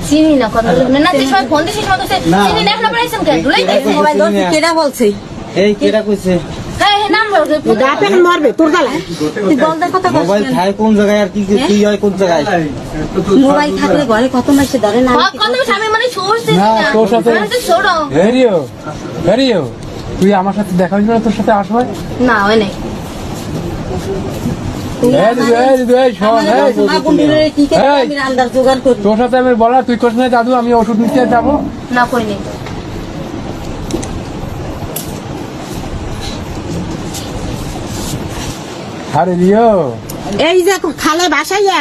চিনি না কথা বলবেন না যে সময় ফোন দিছি সময় তো চিনি না এখন আপনারা আইছেন কেন দুলাই মোবাইল ধরছি কেডা বলছে এই কেডা কইছে হ্যাঁ হ্যাঁ নাম বলতে গাপে মারবে তোর গালায় তুই বলদের কথা কইছিস মোবাইল খায় কোন জায়গায় আর কি কি হয় কোন জায়গায় মোবাইল থাকলে ঘরে কত মাসে ধরে না কত আমি মানে সরছে না তোর সাথে সরো হেরিও তুই আমার সাথে দেখা হইছিল না তোর সাথে আসবে না হয় নাই তোর সাথে আমি বলা তুই কোশ না দাদু আমি ওষুধ নিতে যাবো না কই নাই আরে রিও এই যে খালে বাসাইয়া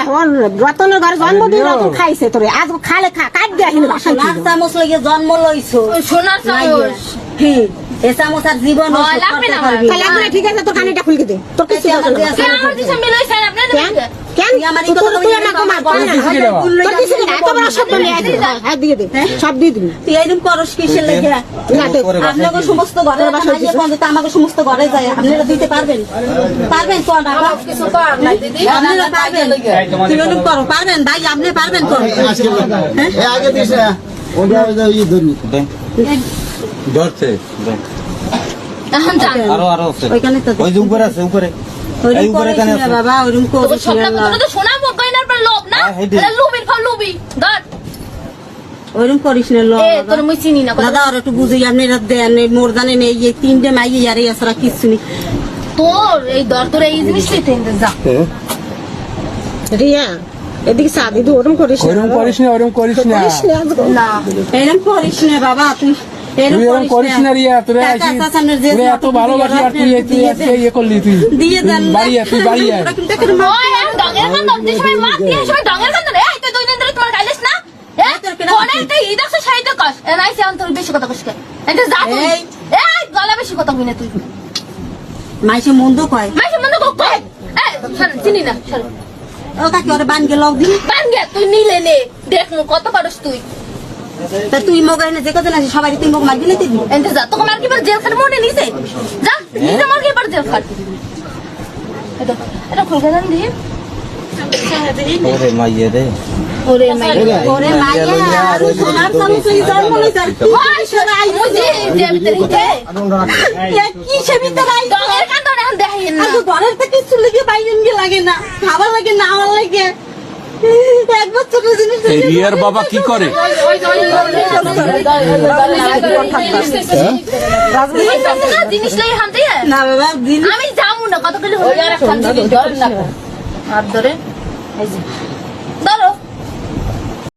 রতনের ঘরে জন্মদিন রতন খাইছে তোরে আজ খালে কাট দিয়া হিনে বাসাই লাখ চামচ লাগে জন্ম লইছো সোনার চামচ কি এ চামচ আর জীবন লাগবে না লাগবে ঠিক আছে তোর কানেটা খুলকে দে তোর কিছু আমার দিশা মিলাই স্যার আপনাদের কেন আমার এই কথা তুই আমাকে মার পার না তোর কিছু না এত বড় শব্দ নিয়ে আইছিস হ্যাঁ দিয়ে দে সব দিয়ে দিবি তুই এইরকম করস কিসের লাগে না আপনাকে সমস্ত ঘরে বাসাইয়া পর্যন্ত আমাকে সমস্ত ঘরে যায় আপনারা দিতে পারবেন কোন আমার কিছু করার নাই দিদি আপনারা পারবেন তুই এরকম করো পারবেন ভাই আপনি পারবেন কোন এ আগে দিছে ওটা ওই ধরনি ধরছে এখন জান আরো আছে ওইখানে তো ওই যে উপরে আছে উপরে এই উপরে কানে আছে বাবা ওরকম তো করিস সব না তো সোনা মুখ কইনার পর লোভ না এটা লুবির ফল লুবি ধর ওরকম করিস না লো এ তোর মুই চিনি না কথা দাদা আর একটু বুঝি আপনি দেন মোর জানেন এই যে তিনটে মাইয়ে আর এই আসরা কিছু নেই তোর এই দর তোর এই জিনিসটাই থেকে যা রিয়া এদিকে সাদি দু ওরকম করিস ওরকম করিস না না এরকম করিস না বাবা তুই তুই এরকম করিস না রিয়া তোরা এত ভালোবাসি আর তুই ইয়ে করলি তুই দিয়ে দেন তুই বাড়ি আয় ওই আর ডঙ্গের কান্দন যে সময় মা দিয়ে সময় ডঙ্গের কান্দন এই তুই দুই দিন ধরে তোমার গাইলিস না কোনে তুই ইদাকস সাইতে কস এ নাইছে অন্তর বেশি কথা কস কে এটা যা তুই এই গলা বেশি কথা কই না তুই মাইসে মন্দ কয় মাইছে মনে কো কই এই শোন চিনি না শোন ও কাকি ওরে বান গে লগ দি বান গে তুই নিলে নে দেখ মু কত পারস তুই তা তুই মগাই না যে কত না সবাই তুই মগ মার গিলে দিবি এন্তে যা তোকে মার কি পর জেল খাট মনে নিছে যা নিতে মার কি পর জেল খাট এটা খুলকে দেন দি ওরে মাইয়ে রে ওরে মাই ওরে মাইয়া সোনার চালু তুই জন্ম লই তার ওই সরাই মুজি যে ভিতরে কি সে ভিতরে আই ডঙ্গের কান্দন এখন দেখাইন না আর ঘরের থেকে কিছু লাগে বাইন গে লাগে না খাবার লাগে না আমার লাগে এক বছরের জিনিস এই রিয়ার বাবা কি করে? জিনিস লাই হানতে না বাবা দিন আমি যাবো না কত করে হয়ে আর খান জিনিস ধর না হাত ধরে এই যে ধরো